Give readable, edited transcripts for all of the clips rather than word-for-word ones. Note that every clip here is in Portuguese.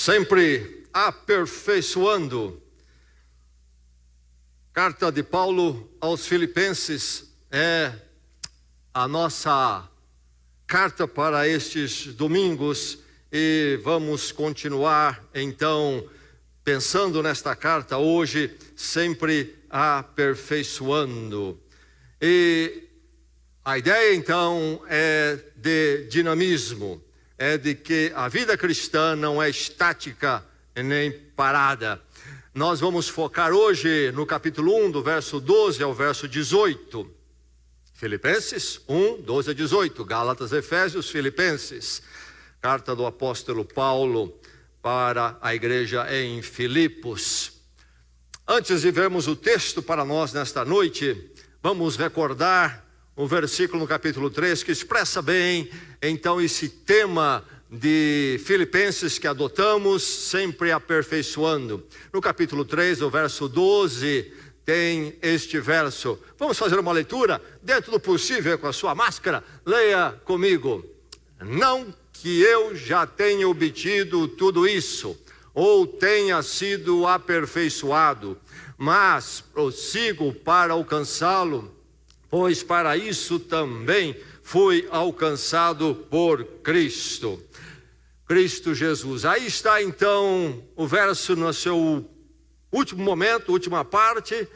sempre aperfeiçoando. Carta de Paulo aos Filipenses é a nossa carta para estes domingos e vamos continuar então pensando nesta carta hoje, sempre aperfeiçoando. E a ideia então é de dinamismo, é de que a vida cristã não é estática nem parada. Nós vamos focar hoje no capítulo 1, do verso 12 ao verso 18. Filipenses 1, 12 a 18. Gálatas, Efésios, Filipenses. Carta do apóstolo Paulo para a igreja em Filipos. Antes de vermos o texto para nós nesta noite, vamos recordar o versículo no capítulo 3 que expressa bem então esse tema de Filipenses que adotamos, sempre aperfeiçoando. No capítulo 3, o verso 12, tem este verso. Vamos fazer uma leitura dentro do possível com a sua máscara. Leia comigo. Não que eu já tenha obtido tudo isso, ou tenha sido aperfeiçoado, mas prossigo para alcançá-lo, pois para isso também fui alcançado por Cristo. Cristo Jesus. Aí está então o verso no seu último momento, última parte,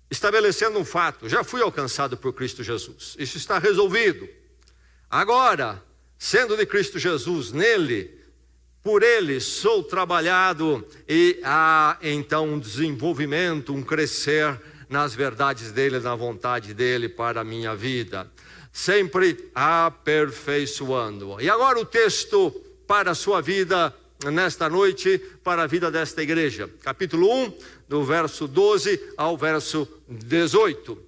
estabelecendo um fato. Já fui alcançado por Cristo Jesus. Isso está resolvido. Agora, sendo de Cristo Jesus, nele, por ele sou trabalhado e há então um desenvolvimento, um crescer nas verdades dele, na vontade dele para a minha vida. Sempre aperfeiçoando. E agora o texto para a sua vida nesta noite, para a vida desta igreja. Capítulo 1, do verso 12 ao verso 18.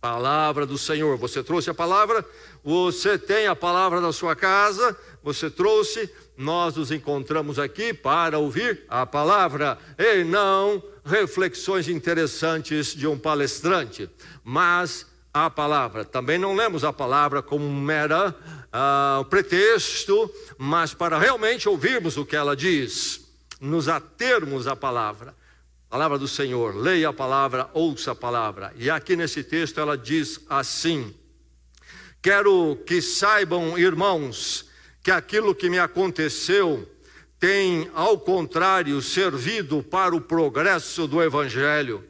Palavra do Senhor. Você trouxe a palavra? Você tem a palavra na sua casa? Você trouxe? Nós nos encontramos aqui para ouvir a palavra e não reflexões interessantes de um palestrante, mas a palavra. Também não lemos a palavra como um mero pretexto, mas para realmente ouvirmos o que ela diz, nos atermos à palavra. Palavra do Senhor, leia a palavra, ouça a palavra. E aqui nesse texto ela diz assim: quero que saibam, irmãos, que aquilo que me aconteceu tem, ao contrário, servido para o progresso do Evangelho.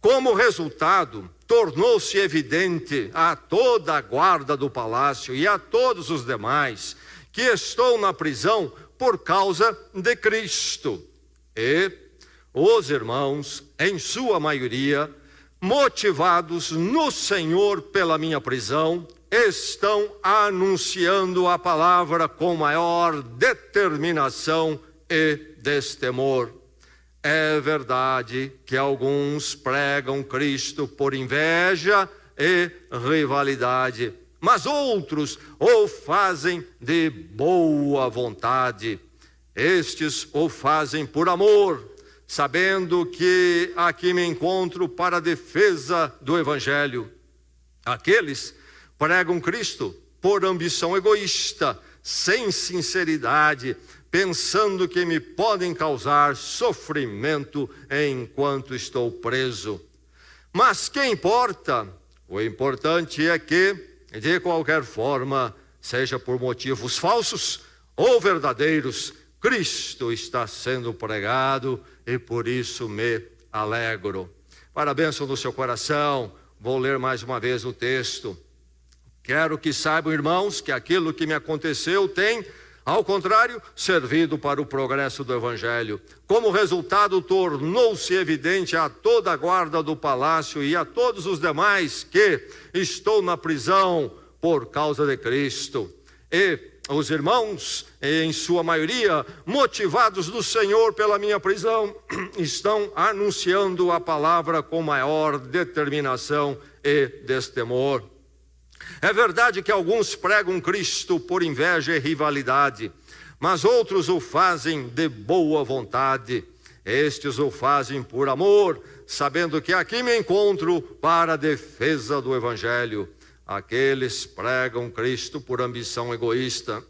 Como resultado, tornou-se evidente a toda a guarda do palácio e a todos os demais que estou na prisão por causa de Cristo. E os irmãos, em sua maioria, motivados no Senhor pela minha prisão, estão anunciando a palavra com maior determinação e destemor. É verdade que alguns pregam Cristo por inveja e rivalidade, mas outros o fazem de boa vontade. Estes o fazem por amor, sabendo que aqui me encontro para a defesa do Evangelho. Aqueles pregam Cristo por ambição egoísta, sem sinceridade, pensando que me podem causar sofrimento enquanto estou preso. Mas que importa? O importante é que, de qualquer forma, seja por motivos falsos ou verdadeiros, Cristo está sendo pregado e por isso me alegro. Para a bênção do seu coração, vou ler mais uma vez o texto. Quero que saibam, irmãos, que aquilo que me aconteceu tem, ao contrário, servido para o progresso do Evangelho. Como resultado, tornou-se evidente a toda a guarda do palácio e a todos os demais que estou na prisão por causa de Cristo. E os irmãos, em sua maioria, motivados do Senhor pela minha prisão, estão anunciando a palavra com maior determinação e destemor. É verdade que alguns pregam Cristo por inveja e rivalidade, mas outros o fazem de boa vontade. Estes o fazem por amor, sabendo que aqui me encontro para a defesa do Evangelho. Aqueles pregam Cristo por ambição egoísta,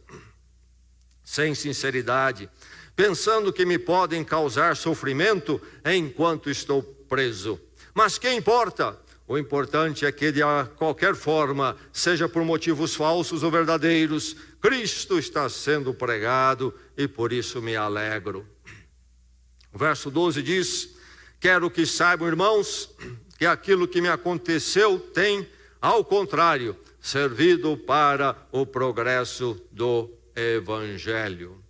sem sinceridade, pensando que me podem causar sofrimento enquanto estou preso. Mas que importa? O importante é que, de qualquer forma, seja por motivos falsos ou verdadeiros, Cristo está sendo pregado e por isso me alegro. O verso 12 diz: quero que saibam, irmãos, que aquilo que me aconteceu tem, ao contrário, servido para o progresso do Evangelho.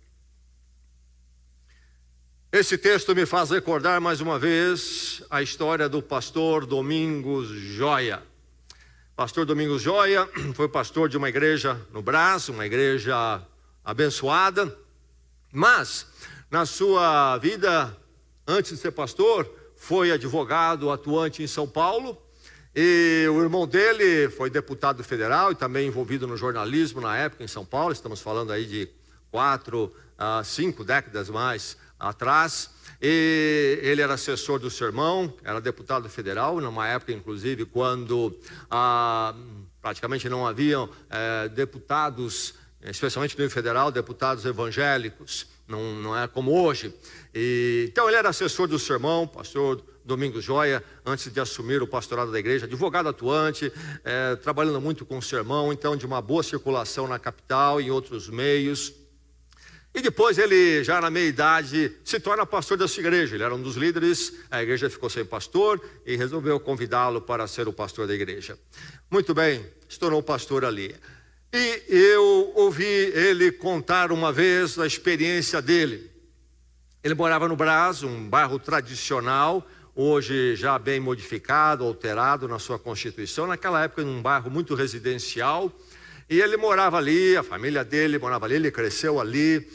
Esse texto me faz recordar mais uma vez a história do pastor Domingos Joia. Pastor Domingos Joia foi pastor de uma igreja no Brás, uma igreja abençoada, mas na sua vida, antes de ser pastor, foi advogado atuante em São Paulo, e o irmão dele foi deputado federal e também envolvido no jornalismo na época em São Paulo. Estamos falando aí de 4 a 5 décadas mais atrás. E ele era assessor do seu irmão, era deputado federal, numa época inclusive quando praticamente não haviam deputados, especialmente no nível federal, deputados evangélicos, não é como hoje. Então ele era assessor do seu irmão, pastor Domingos Joia, antes de assumir o pastorado da igreja, advogado atuante, trabalhando muito com o seu irmão, então de uma boa circulação na capital e em outros meios. E depois ele, já na meia-idade, se torna pastor dessa igreja. Ele era um dos líderes, a igreja ficou sem pastor e resolveu convidá-lo para ser o pastor da igreja. Muito bem, se tornou pastor ali. E eu ouvi ele contar uma vez a experiência dele. Ele morava no Brás, um bairro tradicional, hoje já bem modificado, alterado na sua constituição. Naquela época, um bairro muito residencial. E ele morava ali, a família dele morava ali, ele cresceu ali.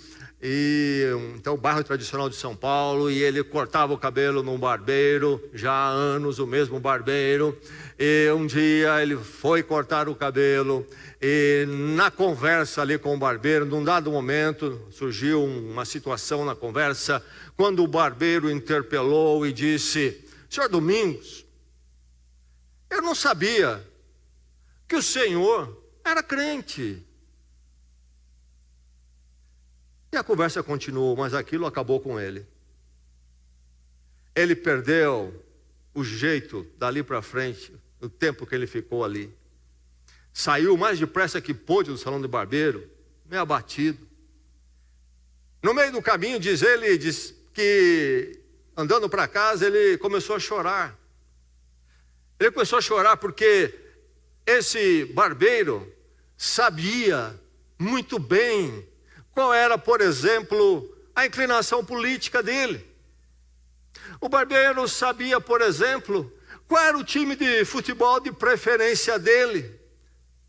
Então, o bairro tradicional de São Paulo, e ele cortava o cabelo num barbeiro, já há anos o mesmo barbeiro. E um dia ele foi cortar o cabelo, e na conversa ali com o barbeiro, num dado momento, surgiu uma situação na conversa, quando o barbeiro interpelou e disse: senhor Domingos, eu não sabia que o senhor era crente. E a conversa continuou, mas aquilo acabou com ele. Ele perdeu o jeito dali para frente, o tempo que ele ficou ali. Saiu mais depressa que pôde do salão de barbeiro, meio abatido. No meio do caminho, diz que andando para casa, ele começou a chorar. Ele começou a chorar porque esse barbeiro sabia muito bem qual era, por exemplo, a inclinação política dele. O barbeiro sabia, por exemplo, qual era o time de futebol de preferência dele.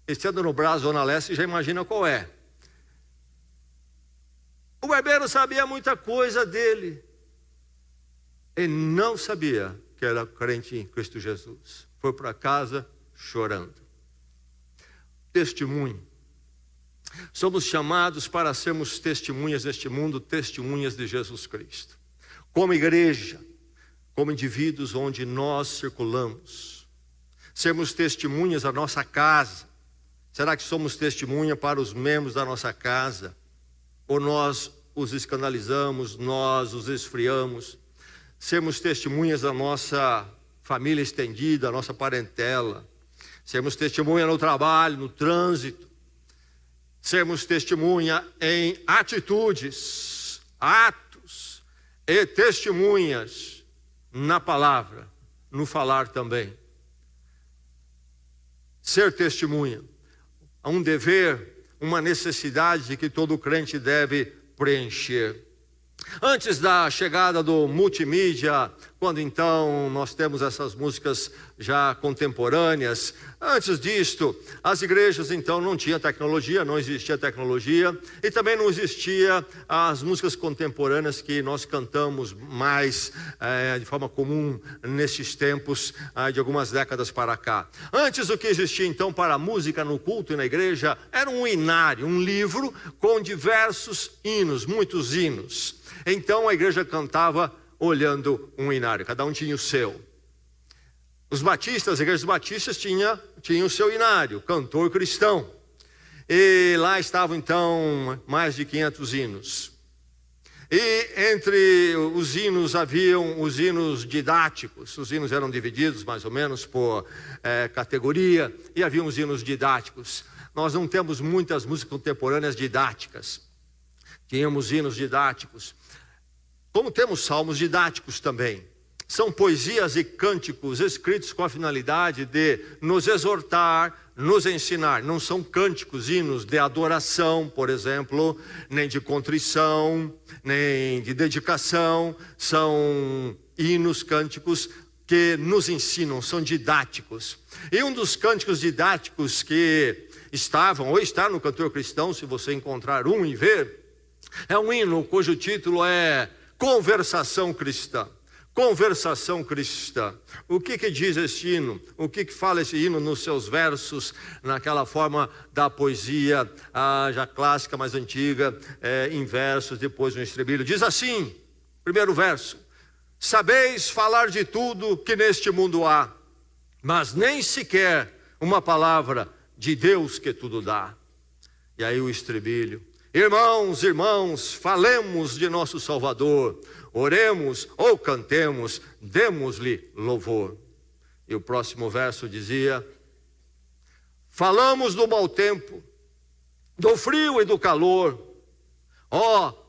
Estando no Brás, Zona Leste, já imagina qual é. O barbeiro sabia muita coisa dele. Ele não sabia que era crente em Cristo Jesus. Foi para casa chorando. Testemunho. Somos chamados para sermos testemunhas deste mundo, testemunhas de Jesus Cristo. Como igreja, como indivíduos onde nós circulamos. Sermos testemunhas da nossa casa. Será que somos testemunha para os membros da nossa casa? Ou nós os escandalizamos, nós os esfriamos? Sermos testemunhas da nossa família estendida, da nossa parentela. Sermos testemunha no trabalho, no trânsito. Sermos testemunha em atitudes, atos e testemunhas na palavra, no falar também. Ser testemunha é um dever, uma necessidade que todo crente deve preencher. Antes da chegada do multimídia, quando então nós temos essas músicas já contemporâneas, antes disto, as igrejas então não tinham tecnologia, não existia tecnologia, e também não existia as músicas contemporâneas que nós cantamos mais de forma comum nesses tempos de algumas décadas para cá. Antes, o que existia então para a música no culto e na igreja era um hinário, um livro com diversos hinos, muitos hinos. Então a igreja cantava olhando um hinário, cada um tinha o seu. Os batistas, as igrejas batistas tinham o seu hinário, cantor cristão. E lá estavam então mais de 500 hinos. E entre os hinos haviam os hinos didáticos. Os hinos eram divididos mais ou menos por categoria, e haviam os hinos didáticos. Nós não temos muitas músicas contemporâneas didáticas. Tínhamos hinos didáticos. Como temos salmos didáticos também. São poesias e cânticos escritos com a finalidade de nos exortar, nos ensinar. Não são cânticos, hinos de adoração, por exemplo, nem de contrição, nem de dedicação. São hinos, cânticos que nos ensinam, são didáticos. E um dos cânticos didáticos que estavam, ou está no Cantor Cristão, se você encontrar um e ver, é um hino cujo título é Conversação Cristã. Conversação cristã. O que diz este hino? O que fala esse hino nos seus versos, naquela forma da poesia já clássica, mais antiga, em versos, depois no estribilho? Diz assim, primeiro verso: sabeis falar de tudo que neste mundo há, mas nem sequer uma palavra de Deus que tudo dá. E aí o estribilho: irmãos, irmãos, falemos de nosso Salvador, oremos ou cantemos, demos-lhe louvor. E o próximo verso dizia: falamos do mau tempo, do frio e do calor.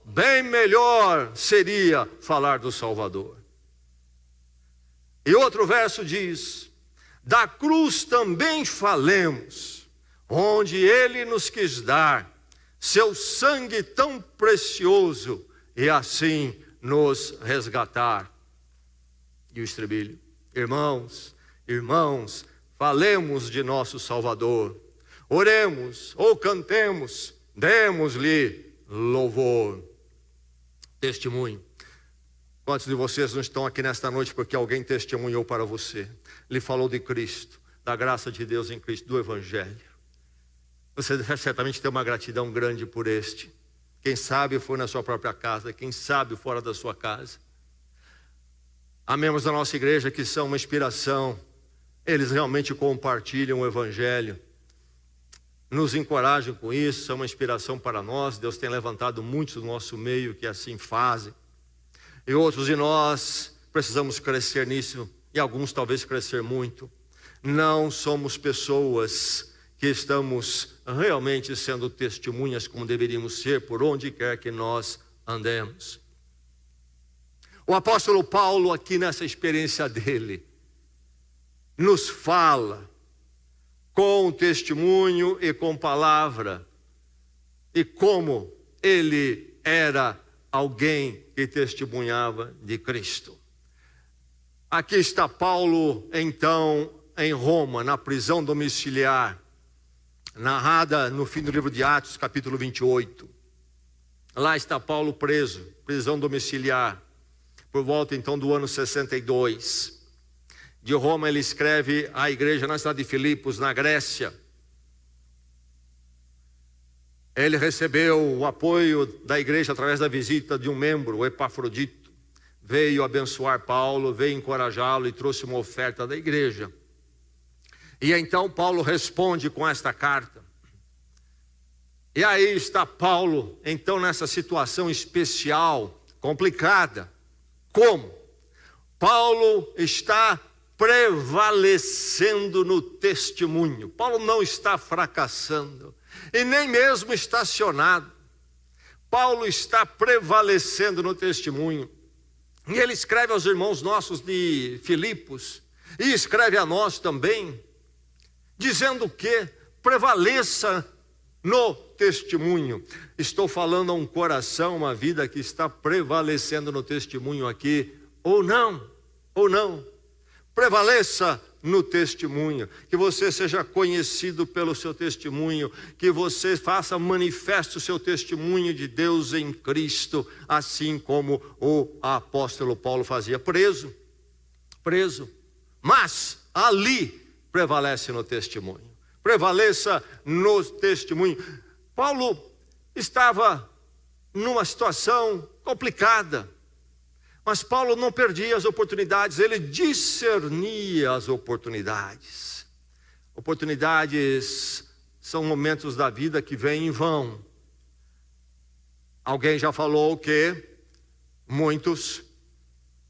Bem melhor seria falar do Salvador. E outro verso diz: da cruz também falemos, onde ele nos quis dar seu sangue tão precioso e assim nos resgatar. E o estribilho: irmãos, irmãos, falemos de nosso Salvador, oremos ou cantemos, demos-lhe louvor. Testemunho. Quantos de vocês não estão aqui nesta noite porque alguém testemunhou para você, lhe falou de Cristo, da graça de Deus em Cristo, do Evangelho? Você certamente tem uma gratidão grande por este. Quem sabe foi na sua própria casa, quem sabe fora da sua casa. Há membros da nossa igreja que são uma inspiração. Eles realmente compartilham o Evangelho, nos encorajam com isso, são uma inspiração para nós. Deus tem levantado muitos do nosso meio que assim fazem. E outros de nós precisamos crescer nisso, e alguns talvez crescer muito. Não somos pessoas que estamos realmente sendo testemunhas como deveríamos ser por onde quer que nós andemos. O apóstolo Paulo, aqui nessa experiência dele, nos fala com testemunho e com palavra, e como ele era alguém que testemunhava de Cristo. Aqui está Paulo, então, em Roma, na prisão domiciliar, narrada no fim do livro de Atos, capítulo 28. Lá está Paulo preso, prisão domiciliar, por volta então do ano 62. De Roma ele escreve à igreja na cidade de Filipos, na Grécia. Ele recebeu o apoio da igreja através da visita de um membro, o Epafrodito. Veio abençoar Paulo, veio encorajá-lo e trouxe uma oferta da igreja. E então Paulo responde com esta carta. E aí está Paulo, então, nessa situação especial, complicada. Como? Paulo está prevalecendo no testemunho. Paulo não está fracassando e nem mesmo estacionado. Paulo está prevalecendo no testemunho. E ele escreve aos irmãos nossos de Filipos, e escreve a nós também, dizendo que prevaleça no testemunho. Estou falando a um coração, uma vida que está prevalecendo no testemunho aqui, ou não, ou não. Prevaleça no testemunho, que você seja conhecido pelo seu testemunho, que você faça manifesto o seu testemunho de Deus em Cristo, assim como o apóstolo Paulo fazia, preso, mas ali prevalece no testemunho, prevaleça no testemunho. Paulo estava numa situação complicada, mas Paulo não perdia as oportunidades, ele discernia as oportunidades. Oportunidades são momentos da vida que vêm em vão. Alguém já falou que muitos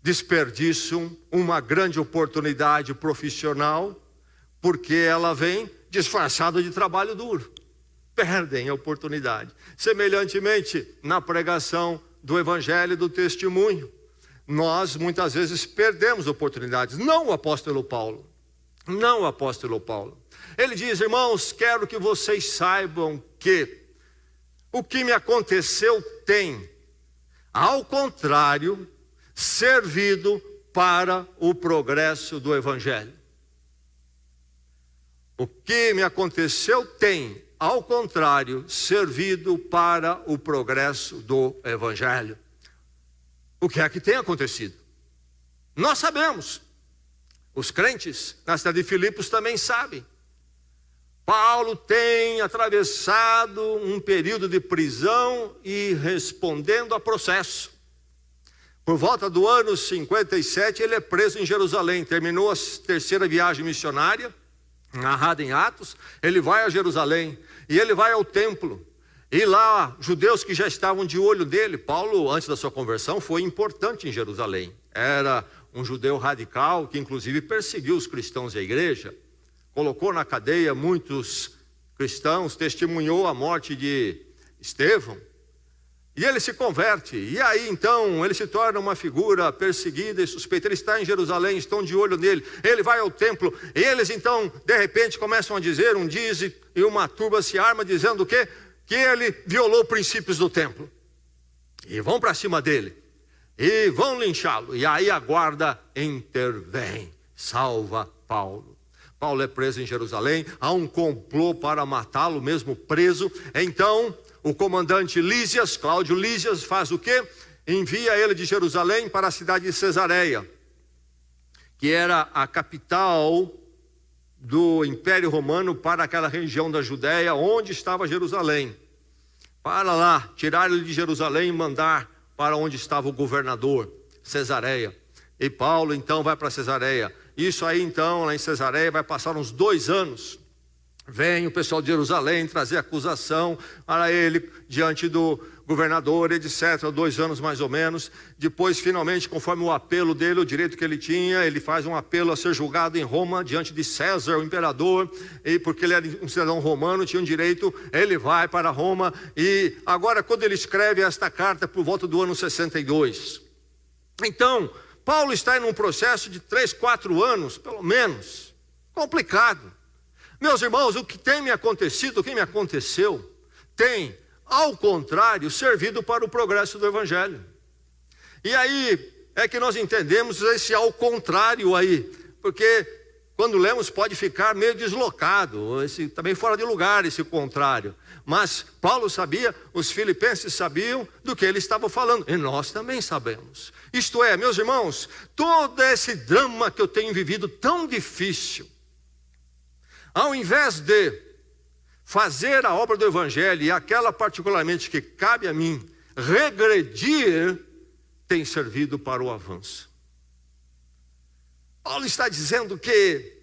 desperdiçam uma grande oportunidade profissional porque ela vem disfarçada de trabalho duro. Perdem a oportunidade. Semelhantemente, na pregação do evangelho e do testemunho, nós muitas vezes perdemos oportunidades. Não o apóstolo Paulo. Não o apóstolo Paulo. Ele diz: irmãos, quero que vocês saibam que o que me aconteceu tem, ao contrário, servido para o progresso do evangelho. O que me aconteceu tem, ao contrário, servido para o progresso do evangelho. O que é que tem acontecido? Nós sabemos. Os crentes na cidade de Filipos também sabem. Paulo tem atravessado um período de prisão e respondendo a processo. Por volta do ano 57, ele é preso em Jerusalém. Terminou a terceira viagem missionária, narrada em Atos. Ele vai a Jerusalém e ele vai ao templo. E lá, judeus que já estavam de olho dele. Paulo, antes da sua conversão, foi importante em Jerusalém. Era um judeu radical que inclusive perseguiu os cristãos e a igreja. Colocou na cadeia muitos cristãos, testemunhou a morte de Estevão. E ele se converte, e aí então ele se torna uma figura perseguida e suspeita. Ele está em Jerusalém, estão de olho nele, ele vai ao templo, e eles então de repente começam a dizer, um diz e uma turba se arma dizendo o quê? Que ele violou princípios do templo. E vão para cima dele, e vão linchá-lo, e aí a guarda intervém, salva Paulo. Paulo é preso em Jerusalém, há um complô para matá-lo, mesmo preso. Então o comandante Lísias, Cláudio Lísias, faz o quê? Envia ele de Jerusalém para a cidade de Cesareia, que era a capital do Império Romano para aquela região da Judéia, onde estava Jerusalém. Para lá, tirar ele de Jerusalém e mandar para onde estava o governador, Cesareia. E Paulo então vai para Cesareia. Isso aí então, lá em Cesareia, vai passar uns 2 anos. Vem o pessoal de Jerusalém trazer acusação para ele diante do governador, etc. 2 anos mais ou menos. Depois, finalmente, conforme o apelo dele, o direito que ele tinha, ele faz um apelo a ser julgado em Roma, diante de César, o imperador. E porque ele era um cidadão romano, tinha um direito, ele vai para Roma. E agora, quando ele escreve esta carta, por volta do ano 62. Então, Paulo está em um processo de 3, 4 anos, pelo menos, complicado. Meus irmãos, o que tem me acontecido, o que me aconteceu, tem, ao contrário, servido para o progresso do evangelho. E aí é que nós entendemos esse ao contrário aí, porque quando lemos pode ficar meio deslocado, também fora de lugar esse contrário. Mas Paulo sabia, os filipenses sabiam do que ele estava falando, e nós também sabemos. Isto é, meus irmãos, todo esse drama que eu tenho vivido tão difícil, ao invés de fazer a obra do evangelho, e aquela particularmente que cabe a mim, regredir, tem servido para o avanço. Paulo está dizendo que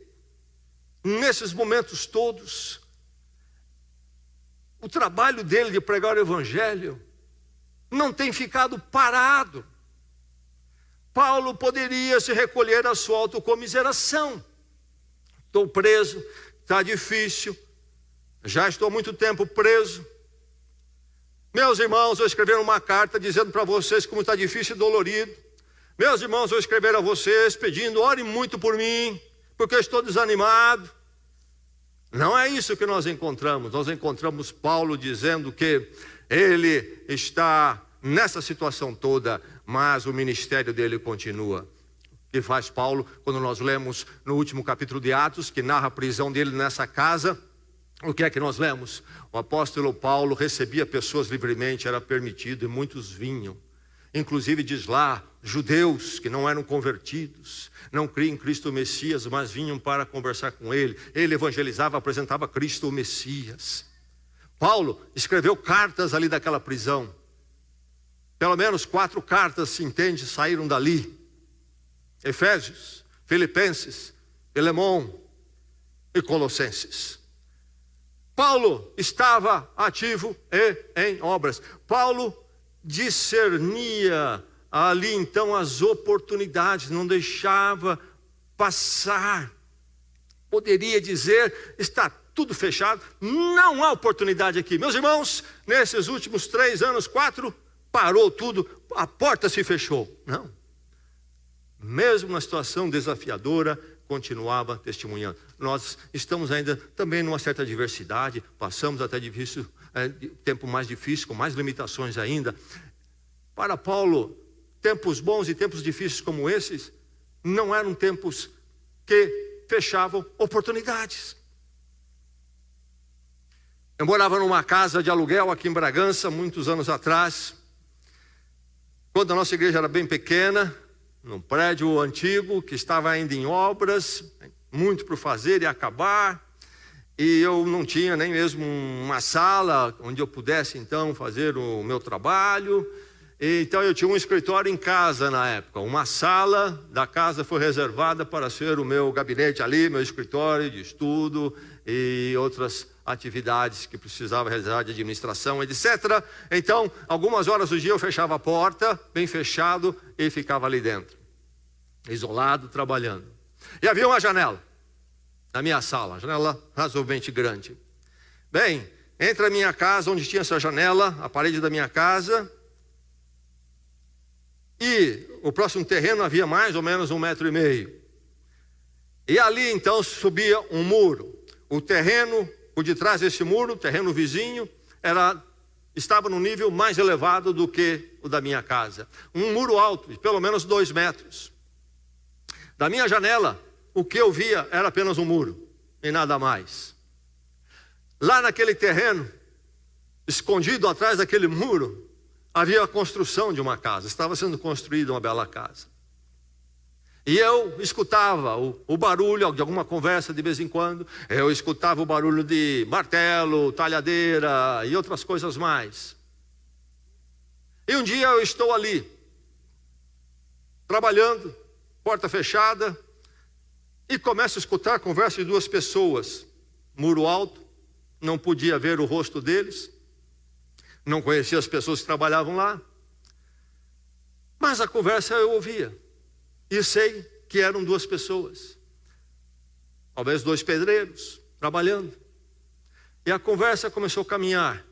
nesses momentos todos, o trabalho dele de pregar o evangelho não tem ficado parado. Paulo poderia se recolher à sua autocomiseração. Estou preso, está difícil, já estou há muito tempo preso. Meus irmãos, vou escrever uma carta dizendo para vocês como está difícil e dolorido. Meus irmãos, vou escrever a vocês pedindo, orem muito por mim, porque eu estou desanimado. Não é isso que nós encontramos Paulo dizendo que ele está nessa situação toda, mas o ministério dele continua. O que faz Paulo, quando nós lemos no último capítulo de Atos, que narra a prisão dele nessa casa, o que é que nós lemos? O apóstolo Paulo recebia pessoas livremente, era permitido, e muitos vinham. Inclusive diz lá, judeus que não eram convertidos, não criam em Cristo o Messias, mas vinham para conversar com ele. Ele evangelizava, apresentava Cristo o Messias. Paulo escreveu cartas ali daquela prisão. Pelo menos 4 cartas, se entende, saíram dali. Efésios, Filipenses, Filemão e Colossenses. Paulo estava ativo e em obras. Paulo discernia ali então as oportunidades, não deixava passar. Poderia dizer, está tudo fechado, não há oportunidade aqui. Meus irmãos, nesses últimos 3 anos, 4, parou tudo, a porta se fechou. Não. Mesmo na situação desafiadora, continuava testemunhando. Nós estamos ainda também numa certa adversidade, passamos até tempo mais difícil, com mais limitações ainda. Para Paulo, tempos bons e tempos difíceis como esses, não eram tempos que fechavam oportunidades. Eu morava numa casa de aluguel aqui em Bragança, muitos anos atrás, quando a nossa igreja era bem pequena, num prédio antigo que estava ainda em obras, muito para fazer e acabar, e eu não tinha nem mesmo uma sala onde eu pudesse então fazer o meu trabalho. Então eu tinha um escritório em casa na época. Uma sala da casa foi reservada para ser o meu gabinete ali, meu escritório de estudo e outras atividades que precisava realizar de administração, etc. Então, algumas horas do dia eu fechava a porta, bem fechado, e ficava ali dentro, isolado, trabalhando. E havia uma janela na minha sala, uma janela razoavelmente grande. Bem, entre a minha casa, onde tinha essa janela, a parede da minha casa, e o próximo terreno havia mais ou menos 1,5 metro. E ali então subia um muro. O terreno, por detrás desse muro, o terreno vizinho, estava no nível mais elevado do que o da minha casa. Um muro alto, de pelo menos 2 metros. Da minha janela, o que eu via era apenas um muro, e nada mais. Lá naquele terreno, escondido atrás daquele muro, havia a construção de uma casa, estava sendo construída uma bela casa. E eu escutava o barulho de alguma conversa de vez em quando, eu escutava o barulho de martelo, talhadeira e outras coisas mais. E um dia eu estou ali, trabalhando, porta fechada, e começo a escutar a conversa de 2 pessoas, muro alto, não podia ver o rosto deles, não conhecia as pessoas que trabalhavam lá, mas a conversa eu ouvia, e sei que eram 2 pessoas, talvez 2 pedreiros, trabalhando, e a conversa começou a caminhar,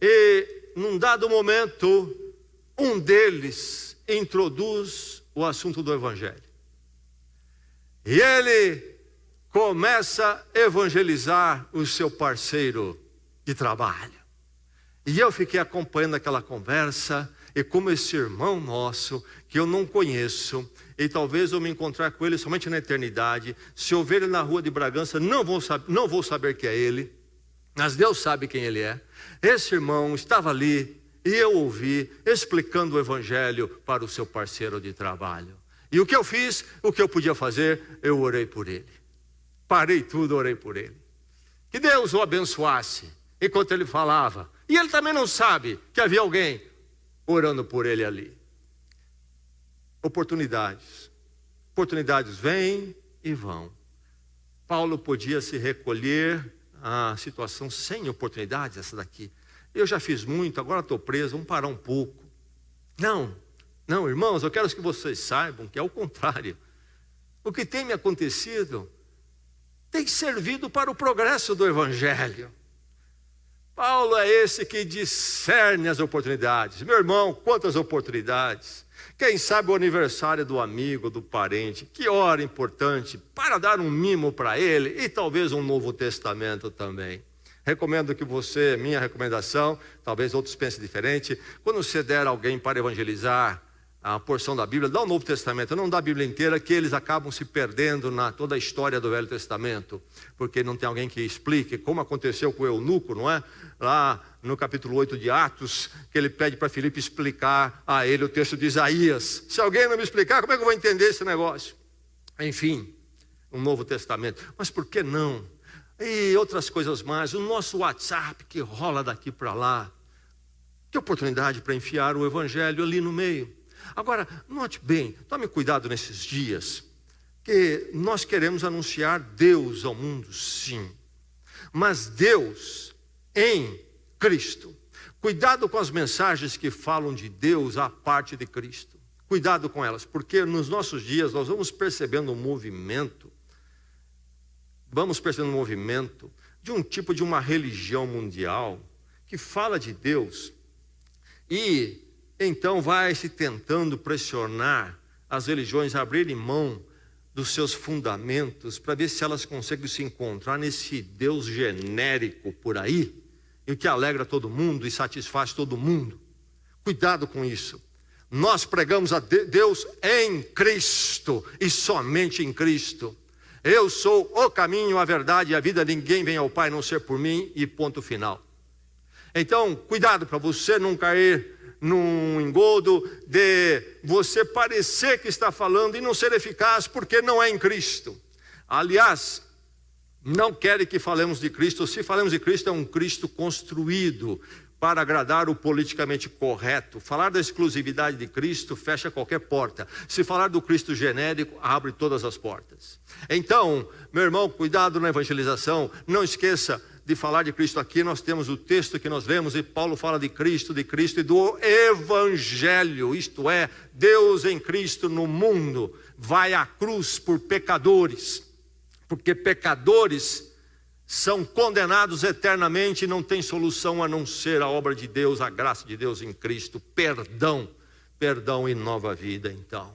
e num dado momento, um deles introduz o assunto do Evangelho, e ele começa a evangelizar o seu parceiro de trabalho. E eu fiquei acompanhando aquela conversa, e como esse irmão nosso, que eu não conheço, e talvez eu me encontrar com ele somente na eternidade, se eu ver ele na rua de Bragança, não vou saber que é ele, mas Deus sabe quem ele é. Esse irmão estava ali, e eu ouvi, explicando o Evangelho para o seu parceiro de trabalho. E o que eu fiz, o que eu podia fazer, eu orei por ele. Parei tudo, orei por ele. Que Deus o abençoasse, enquanto ele falava. E ele também não sabe que havia alguém orando por ele ali. Oportunidades. Oportunidades vêm e vão. Paulo podia se recolher à situação sem oportunidades, essa daqui. Eu já fiz muito, agora estou preso, vamos parar um pouco. Não, irmãos, eu quero que vocês saibam que é o contrário. O que tem me acontecido tem servido para o progresso do Evangelho. Paulo é esse que discerne as oportunidades. Meu irmão, quantas oportunidades. Quem sabe o aniversário do amigo, do parente, que hora importante para dar um mimo para ele e talvez um Novo Testamento também. Recomendo que você, minha recomendação, talvez outros pensem diferente, quando você der alguém para evangelizar a porção da Bíblia, dá o Novo Testamento, não dá a Bíblia inteira, que eles acabam se perdendo na toda a história do Velho Testamento, porque não tem alguém que explique, como aconteceu com o eunuco, não é? Lá no capítulo 8 de Atos, que ele pede para Filipe explicar a ele o texto de Isaías. Se alguém não me explicar, como é que eu vou entender esse negócio? Enfim, um Novo Testamento. Mas por que não? E outras coisas mais, o nosso WhatsApp que rola daqui para lá. Que oportunidade para enfiar o Evangelho ali no meio. Agora, note bem, tome cuidado nesses dias, que nós queremos anunciar Deus ao mundo, sim. Mas Deus em Cristo. Cuidado com as mensagens que falam de Deus à parte de Cristo. Cuidado com elas, porque nos nossos dias nós vamos percebendo um movimento de um tipo de uma religião mundial que fala de Deus e então vai se tentando pressionar as religiões a abrirem mão dos seus fundamentos para ver se elas conseguem se encontrar nesse Deus genérico por aí, e o que alegra todo mundo e satisfaz todo mundo. Cuidado com isso. Nós pregamos a Deus em Cristo e somente em Cristo. Eu sou o caminho, a verdade e a vida, ninguém vem ao Pai a não ser por mim, e ponto final. Então, cuidado para você não cair num engodo de você parecer que está falando e não ser eficaz porque não é em Cristo. Aliás, não querem que falemos de Cristo. Se falamos de Cristo, é um Cristo construído para agradar o politicamente correto. Falar da exclusividade de Cristo fecha qualquer porta. Se falar do Cristo genérico, abre todas as portas. Então, meu irmão, cuidado na evangelização. Não esqueça de falar de Cristo. Aqui nós temos o texto que nós lemos, e Paulo fala de Cristo e do Evangelho, isto é, Deus em Cristo no mundo, vai à cruz por pecadores, porque pecadores são condenados eternamente e não tem solução a não ser a obra de Deus, a graça de Deus em Cristo, perdão e nova vida, então,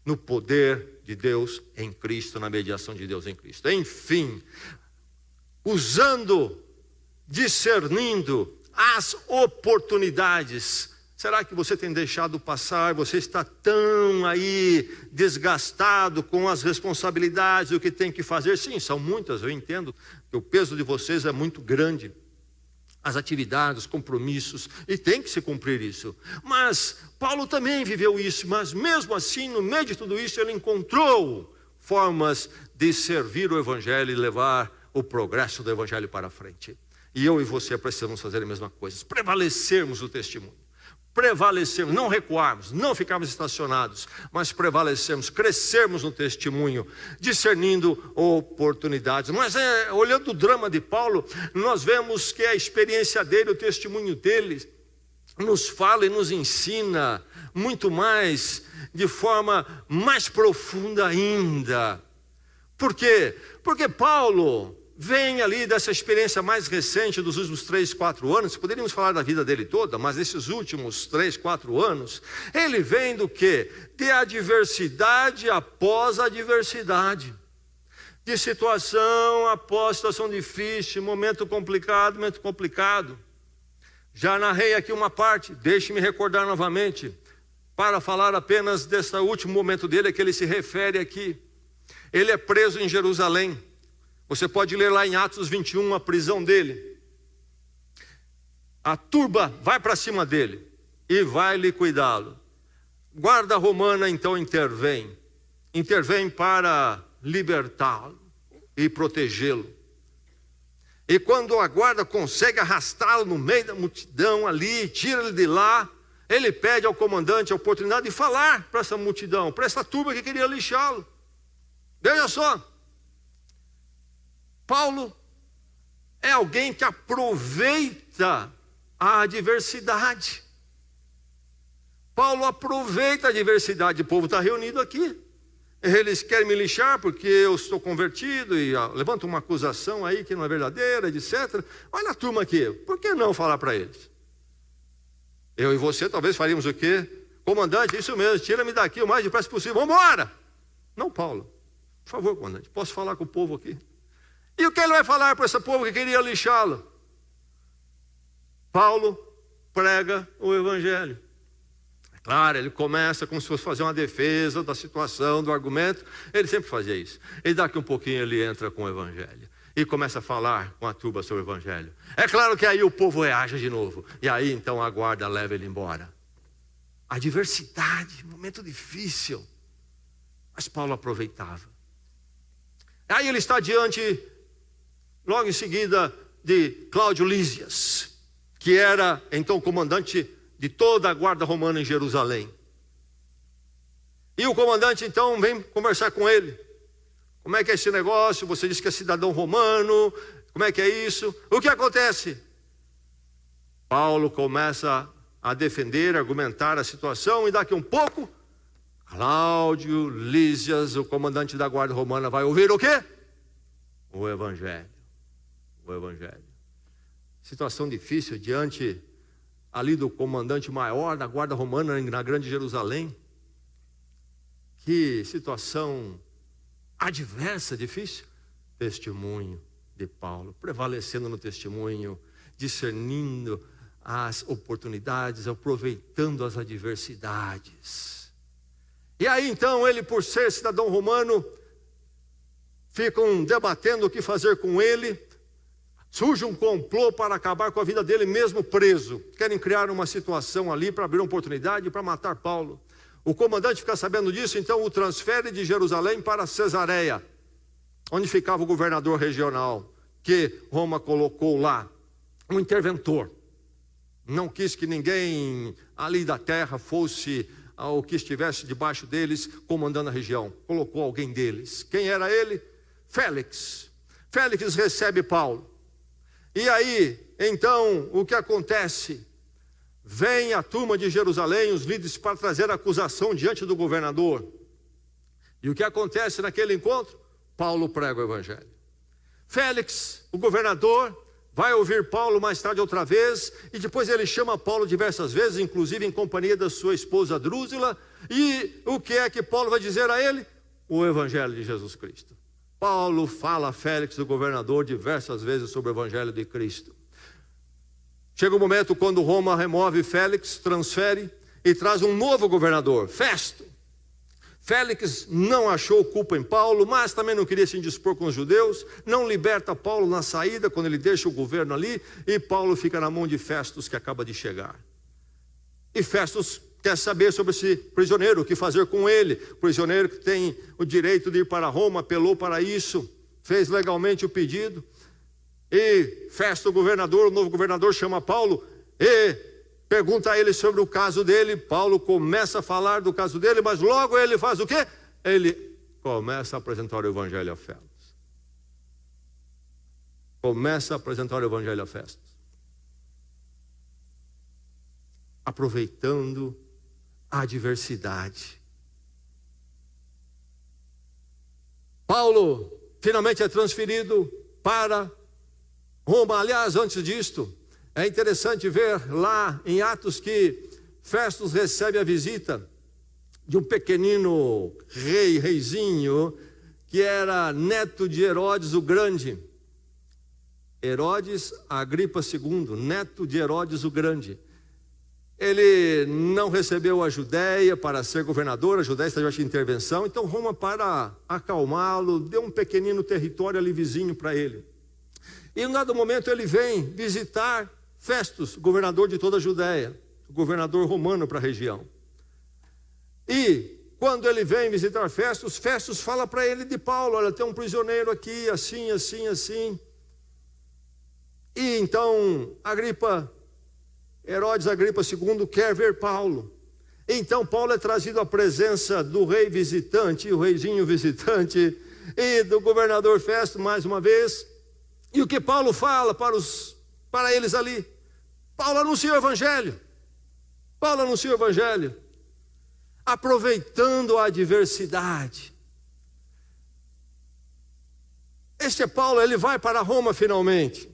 no poder de Deus em Cristo, na mediação de Deus em Cristo. Enfim, discernindo as oportunidades. Será que você tem deixado passar? Você está tão aí desgastado com as responsabilidades, o que tem que fazer? Sim, são muitas, eu entendo que o peso de vocês é muito grande, as atividades, os compromissos, e tem que se cumprir isso. Mas Paulo também viveu isso, mas mesmo assim, no meio de tudo isso, ele encontrou formas de servir o Evangelho e levar o progresso do Evangelho para frente. E eu e você precisamos fazer a mesma coisa, prevalecermos o testemunho. Prevalecermos, não recuarmos, não ficarmos estacionados, mas prevalecermos, crescermos no testemunho, discernindo oportunidades. Mas olhando o drama de Paulo, nós vemos que a experiência dele, o testemunho dele, nos fala e nos ensina muito mais, de forma mais profunda ainda. Por quê? Porque Paulo vem ali dessa experiência mais recente dos últimos 3, 4 anos. Poderíamos falar da vida dele toda, mas nesses últimos 3, 4 anos, ele vem do quê? De adversidade após adversidade, de situação após situação difícil, momento complicado. Já narrei aqui uma parte, deixe-me recordar novamente, para falar apenas desse último momento dele, que ele se refere aqui. Ele é preso em Jerusalém. Você pode ler lá em Atos 21 a prisão dele. A turba vai para cima dele e vai liquidá-lo. Guarda romana então intervém para libertá-lo e protegê-lo. E quando a guarda consegue arrastá-lo no meio da multidão ali, tira ele de lá, ele pede ao comandante a oportunidade de falar para essa multidão, para essa turba que queria lixá-lo. Veja só, Paulo é alguém que aproveita a adversidade. Paulo aproveita a adversidade. O povo está reunido aqui. Eles querem me lixar porque eu estou convertido e levanta uma acusação aí que não é verdadeira, etc. Olha a turma aqui. Por que não falar para eles? Eu e você talvez faríamos o quê? Comandante, isso mesmo, tira-me daqui o mais depressa possível. Vamos embora! Não, Paulo. Por favor, comandante, posso falar com o povo aqui? E o que ele vai falar para esse povo que queria lixá-lo? Paulo prega o Evangelho. É claro, ele começa como se fosse fazer uma defesa da situação, do argumento. Ele sempre fazia isso. E daqui um pouquinho ele entra com o Evangelho e começa a falar com a turba sobre o Evangelho. É claro que aí o povo reage de novo. E aí então a guarda leva ele embora. Adversidade, momento difícil. Mas Paulo aproveitava. Aí ele está diante, logo em seguida, de Cláudio Lísias, que era então comandante de toda a guarda romana em Jerusalém. E o comandante então vem conversar com ele. Como é que é esse negócio? Você disse que é cidadão romano, como é que é isso? O que acontece? Paulo começa a defender, argumentar a situação, e daqui um pouco, Cláudio Lísias, o comandante da guarda romana, vai ouvir o quê? O Evangelho. O Evangelho. Situação difícil diante ali do comandante maior da guarda romana na grande Jerusalém. Que situação adversa, difícil. Testemunho de Paulo, prevalecendo no testemunho, discernindo as oportunidades, aproveitando as adversidades. E aí então ele, por ser cidadão romano, ficam debatendo o que fazer com ele. Surge um complô para acabar com a vida dele mesmo preso. Querem criar uma situação ali para abrir uma oportunidade para matar Paulo. O comandante fica sabendo disso, então o transfere de Jerusalém para Cesareia, onde ficava o governador regional, que Roma colocou lá, um interventor. Não quis que ninguém ali da terra fosse o que estivesse debaixo deles, comandando a região. Colocou alguém deles. Quem era ele? Félix. Félix recebe Paulo. E aí, então, o que acontece? Vem a turma de Jerusalém, os líderes, para trazer a acusação diante do governador. E o que acontece naquele encontro? Paulo prega o Evangelho. Félix, o governador, vai ouvir Paulo mais tarde outra vez, e depois ele chama Paulo diversas vezes, inclusive em companhia da sua esposa Drúzila. E o que é que Paulo vai dizer a ele? O Evangelho de Jesus Cristo. Paulo fala a Félix, o governador, diversas vezes sobre o Evangelho de Cristo. Chega um momento quando Roma remove Félix, transfere e traz um novo governador, Festo. Félix não achou culpa em Paulo, mas também não queria se indispor com os judeus, não liberta Paulo na saída, quando ele deixa o governo ali, e Paulo fica na mão de Festus, que acaba de chegar. E Festus quer saber sobre esse prisioneiro, o que fazer com ele. O prisioneiro que tem o direito de ir para Roma, apelou para isso, fez legalmente o pedido. E Festo, o novo governador, chama Paulo e pergunta a ele sobre o caso dele. Paulo começa a falar do caso dele, mas logo ele faz o quê? Ele começa a apresentar o Evangelho a Félix. Começa a apresentar o Evangelho a Festo. Aproveitando a adversidade. Paulo finalmente é transferido para Roma. Aliás, antes disto, é interessante ver lá em Atos que Festus recebe a visita de um pequenino reizinho, que era neto de Herodes o Grande. Herodes Agripa II, neto de Herodes o Grande. Ele não recebeu a Judéia para ser governador, a Judéia estava de intervenção, então Roma, para acalmá-lo, deu um pequenino território ali vizinho para ele. E em um dado momento ele vem visitar Festus, governador de toda a Judéia, governador romano para a região. E quando ele vem visitar Festus, Festus fala para ele de Paulo: olha, tem um prisioneiro aqui, assim, assim, assim. E então Herodes Agripa II quer ver Paulo. Então Paulo é trazido à presença do rei visitante, o reizinho visitante, e do governador Festo mais uma vez. E o que Paulo fala para eles ali? Paulo anuncia o Evangelho. Paulo anuncia o Evangelho, aproveitando a adversidade. Este é Paulo, ele vai para Roma finalmente.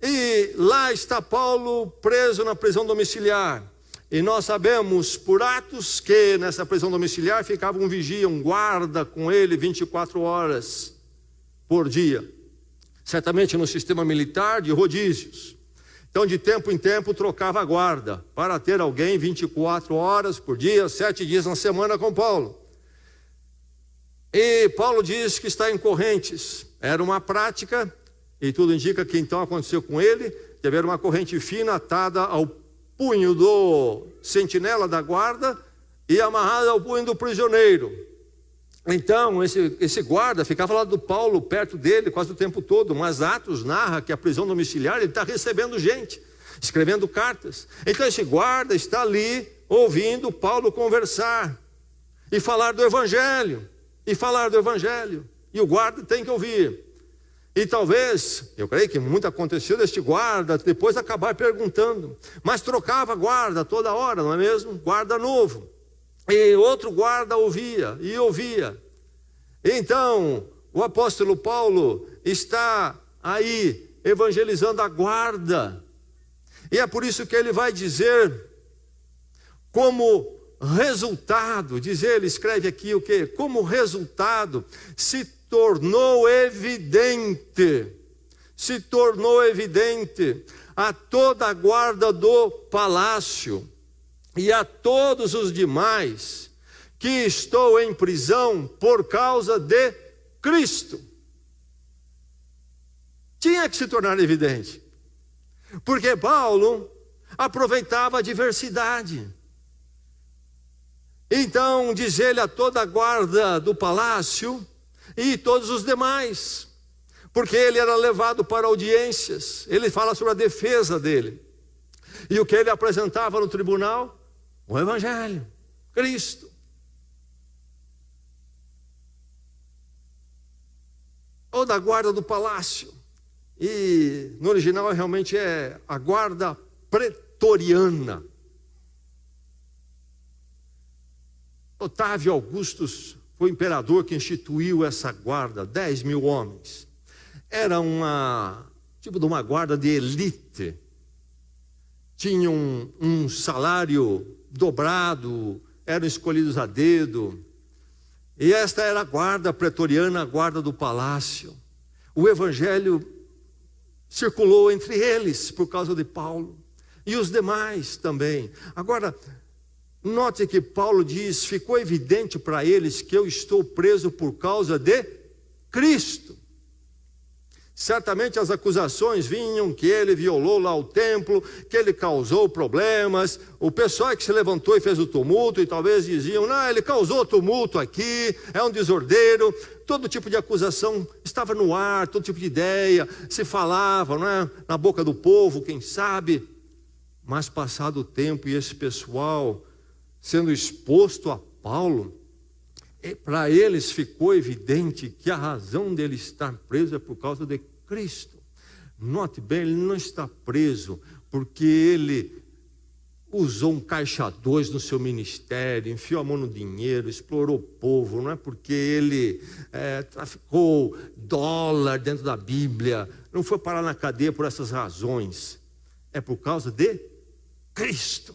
E lá está Paulo preso na prisão domiciliar. E nós sabemos por Atos que nessa prisão domiciliar ficava um vigia, um guarda com ele 24 horas por dia. Certamente no sistema militar de rodízios. Então de tempo em tempo trocava a guarda para ter alguém 24 horas por dia, 7 dias na semana com Paulo. E Paulo diz que está em correntes. Era uma prática. E tudo indica que então aconteceu com ele, de haver uma corrente fina atada ao punho do sentinela da guarda e amarrada ao punho do prisioneiro. Então esse guarda ficava lá do Paulo, perto dele quase o tempo todo, mas Atos narra que a prisão domiciliar ele está recebendo gente, escrevendo cartas. Então esse guarda está ali ouvindo Paulo conversar e falar do Evangelho, e o guarda tem que ouvir. E talvez, eu creio que muito aconteceu deste guarda depois acabar perguntando, mas trocava guarda toda hora, não é mesmo? Guarda novo. E outro guarda ouvia e ouvia. Então, o apóstolo Paulo está aí evangelizando a guarda. E é por isso que ele vai dizer, como resultado, diz ele, escreve aqui o quê? Como resultado, se tornou evidente a toda a guarda do palácio e a todos os demais que estou em prisão por causa de Cristo. Tinha que se tornar evidente, porque Paulo aproveitava a diversidade. Então diz ele a toda a guarda do palácio e todos os demais, porque ele era levado para audiências. Ele fala sobre a defesa dele, e o que ele apresentava no tribunal? O Evangelho, Cristo. Ou da guarda do palácio, e no original realmente é a guarda pretoriana. Otávio Augustus foi o imperador que instituiu essa guarda, 10.000 homens. Era tipo de uma guarda de elite. Tinham um salário dobrado, eram escolhidos a dedo. E esta era a guarda pretoriana, a guarda do palácio. O evangelho circulou entre eles por causa de Paulo. E os demais também. Agora, note que Paulo diz, ficou evidente para eles que eu estou preso por causa de Cristo. Certamente as acusações vinham que ele violou lá o templo, que ele causou problemas. O pessoal que se levantou e fez o tumulto, e talvez diziam, não, ele causou tumulto aqui, é um desordeiro. Todo tipo de acusação estava no ar, todo tipo de ideia, se falava, não é? Na boca do povo, quem sabe. Mas passado o tempo e esse pessoal sendo exposto a Paulo, para eles ficou evidente que a razão dele estar preso é por causa de Cristo. Note bem, ele não está preso porque ele usou um caixa 2 no seu ministério, enfiou a mão no dinheiro, explorou o povo, não é porque ele traficou dólar dentro da Bíblia, não foi parar na cadeia por essas razões, é por causa de Cristo.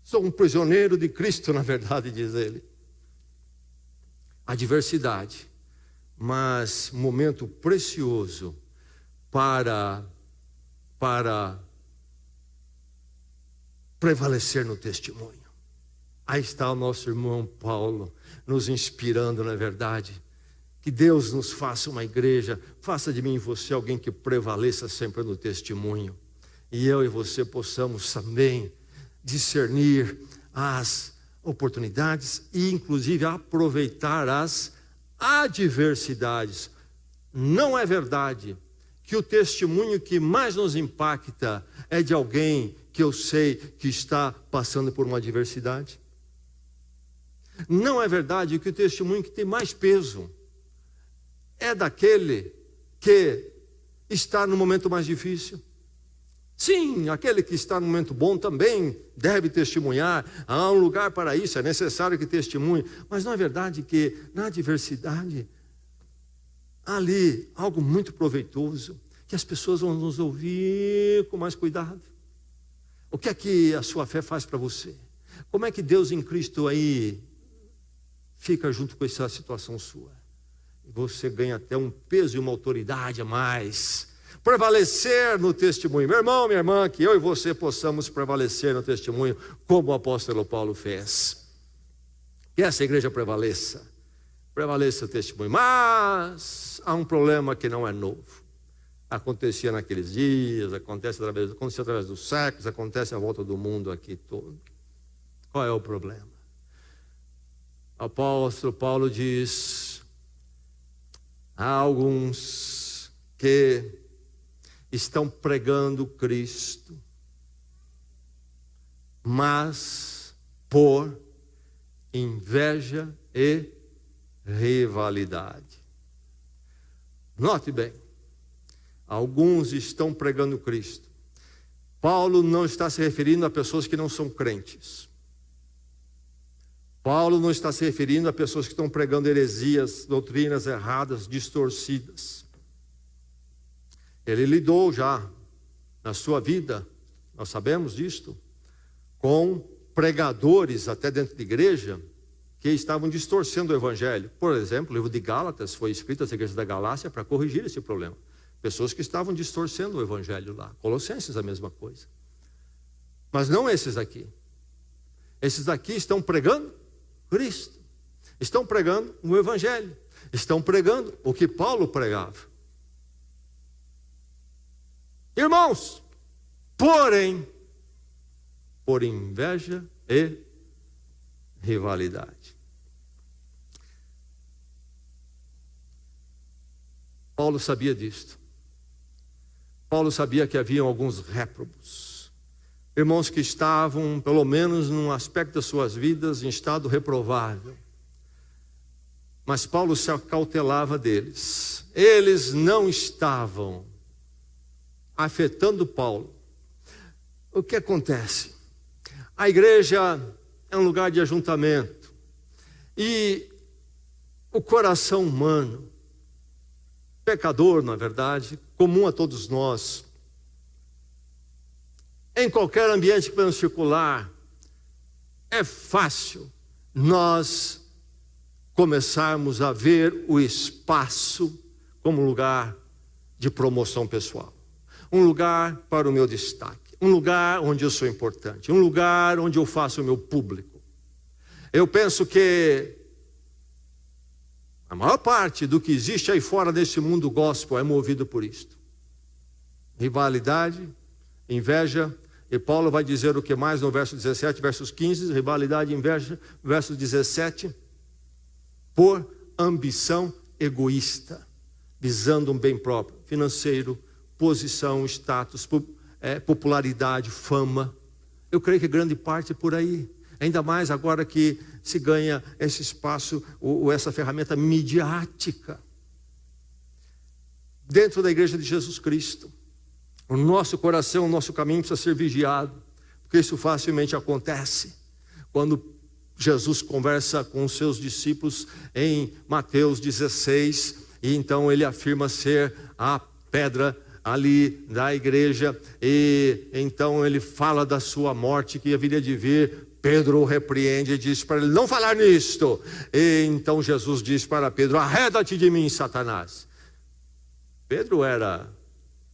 Sou um prisioneiro de Cristo, na verdade, diz ele. A diversidade, mas um momento precioso para prevalecer no testemunho. Aí está o nosso irmão Paulo, nos inspirando, na verdade. Que Deus nos faça uma igreja, faça de mim e você alguém que prevaleça sempre no testemunho. E eu e você possamos também discernir as oportunidades e inclusive aproveitar as adversidades. Não é verdade que o testemunho que mais nos impacta é de alguém que eu sei que está passando por uma adversidade? Não é verdade que o testemunho que tem mais peso é daquele que está no momento mais difícil? Sim, aquele que está no momento bom também deve testemunhar. Há um lugar para isso, é necessário que testemunhe. Mas não é verdade que na adversidade há ali algo muito proveitoso, que as pessoas vão nos ouvir com mais cuidado? O que é que a sua fé faz para você? Como é que Deus em Cristo aí fica junto com essa situação sua? Você ganha até um peso e uma autoridade a mais. Prevalecer no testemunho. Meu irmão, minha irmã, que eu e você possamos prevalecer no testemunho, como o apóstolo Paulo fez. Que essa igreja prevaleça o testemunho. Mas há um problema que não é novo. Acontecia naqueles dias, aconteceu através dos séculos, acontece à volta do mundo aqui todo. Qual é o problema? O apóstolo Paulo diz: há alguns que estão pregando Cristo, mas por inveja e rivalidade. Note bem, alguns estão pregando Cristo. Paulo não está se referindo a pessoas que não são crentes. Paulo não está se referindo a pessoas que estão pregando heresias, doutrinas erradas, distorcidas. Ele lidou já na sua vida, nós sabemos disto, com pregadores até dentro da igreja que estavam distorcendo o evangelho. Por exemplo, o livro de Gálatas foi escrito às igrejas da Galácia para corrigir esse problema. Pessoas que estavam distorcendo o evangelho lá. Colossenses a mesma coisa. Mas não esses aqui. Esses aqui estão pregando Cristo. Estão pregando o evangelho. Estão pregando o que Paulo pregava. Irmãos, porém, por inveja e rivalidade. Paulo sabia disto. Paulo sabia que haviam alguns réprobos. Irmãos que estavam, pelo menos num aspecto das suas vidas, em estado reprovável. Mas Paulo se acautelava deles. Eles não estavam afetando Paulo. O que acontece? A igreja é um lugar de ajuntamento. E o coração humano, pecador, na verdade, comum a todos nós, em qualquer ambiente que podemos circular, é fácil nós começarmos a ver o espaço como lugar de promoção pessoal. Um lugar para o meu destaque. Um lugar onde eu sou importante. Um lugar onde eu faço o meu público. Eu penso que a maior parte do que existe aí fora desse mundo gospel é movido por isto. Rivalidade, inveja. E Paulo vai dizer o que mais no verso 17, versos 15, rivalidade e inveja, verso 17, por ambição egoísta, visando um bem próprio, financeiro, posição, status, popularidade, fama. Eu creio que grande parte por aí, ainda mais agora que se ganha esse espaço, ou essa ferramenta midiática, dentro da igreja de Jesus Cristo. O nosso coração, o nosso caminho precisa ser vigiado, porque isso facilmente acontece. Quando Jesus conversa com os seus discípulos em Mateus 16, e então ele afirma ser a pedra ali da igreja, e então ele fala da sua morte que haveria de vir. Pedro o repreende e diz para ele não falar nisto. E então Jesus diz para Pedro: arreda-te de mim, Satanás. Pedro era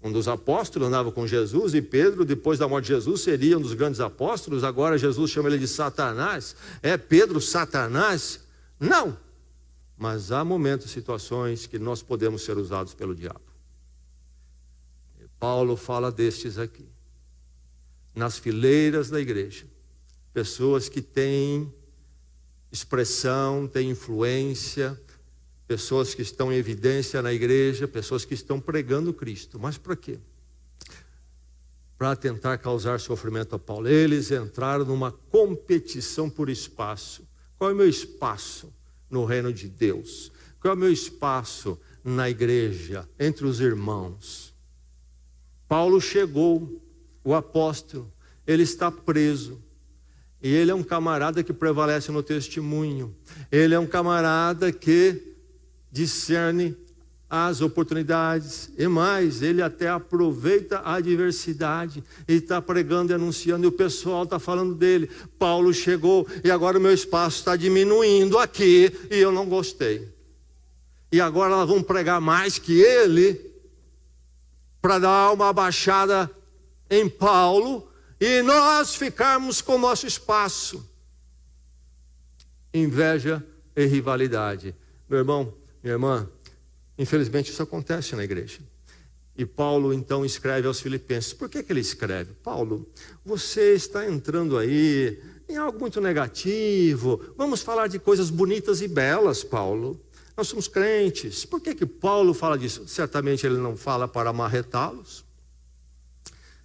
um dos apóstolos, andava com Jesus, e Pedro, depois da morte de Jesus, seria um dos grandes apóstolos. Agora Jesus chama ele de Satanás. É Pedro Satanás? Não. Mas há momentos, situações que nós podemos ser usados pelo diabo. Paulo fala destes aqui. Nas fileiras da igreja. Pessoas que têm expressão, têm influência, pessoas que estão em evidência na igreja, pessoas que estão pregando Cristo. Mas para quê? Para tentar causar sofrimento a Paulo. Eles entraram numa competição por espaço. Qual é o meu espaço no reino de Deus? Qual é o meu espaço na igreja, entre os irmãos? Paulo chegou, o apóstolo, ele está preso. E ele é um camarada que prevalece no testemunho. Ele é um camarada que discerne as oportunidades, e mais, ele até aproveita a adversidade, e está pregando e anunciando, e o pessoal está falando dele. Paulo chegou, e agora o meu espaço está diminuindo aqui, e eu não gostei. E agora nós vamos pregar mais que ele, para dar uma baixada em Paulo, e nós ficarmos com o nosso espaço. Inveja e rivalidade. Meu irmão, minha irmã, infelizmente isso acontece na igreja. E Paulo então escreve aos Filipenses. Por que ele escreve? Paulo, você está entrando aí em algo muito negativo. Vamos falar de coisas bonitas e belas, Paulo. Nós somos crentes. Por que Paulo fala disso? Certamente ele não fala para amarretá-los.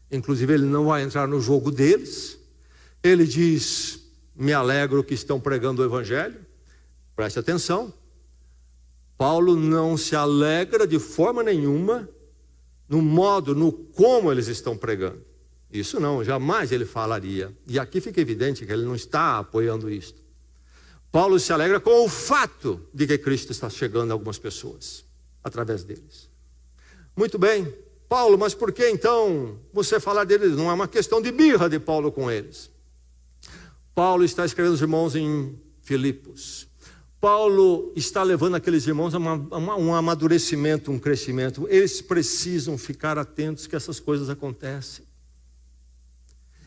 Inclusive ele não vai entrar no jogo deles. Ele diz: me alegro que estão pregando o evangelho. Preste atenção. Paulo não se alegra de forma nenhuma no modo, no como eles estão pregando. Isso não, jamais ele falaria. E aqui fica evidente que ele não está apoiando isto. Paulo se alegra com o fato de que Cristo está chegando a algumas pessoas, através deles. Muito bem, Paulo, mas por que então você falar deles? Não é uma questão de birra de Paulo com eles. Paulo está escrevendo os irmãos em Filipos. Paulo está levando aqueles irmãos a um amadurecimento, um crescimento. Eles precisam ficar atentos que essas coisas acontecem.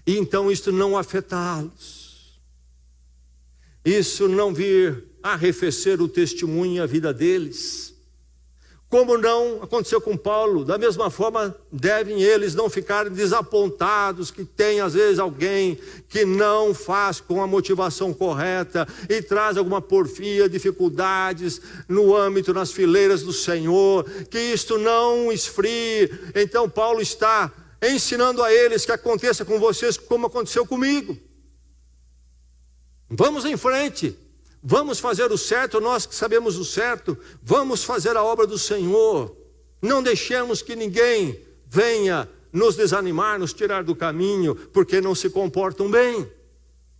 E então isso não afetá-los. Isso não vir arrefecer o testemunho e a vida deles. Como não aconteceu com Paulo, da mesma forma devem eles não ficarem desapontados que tem às vezes alguém que não faz com a motivação correta e traz alguma porfia, dificuldades no âmbito, nas fileiras do Senhor, que isto não esfrie. Então Paulo está ensinando a eles que aconteça com vocês como aconteceu comigo. Vamos em frente. Vamos fazer o certo, nós que sabemos o certo, vamos fazer a obra do Senhor. Não deixemos que ninguém venha nos desanimar, nos tirar do caminho, porque não se comportam bem.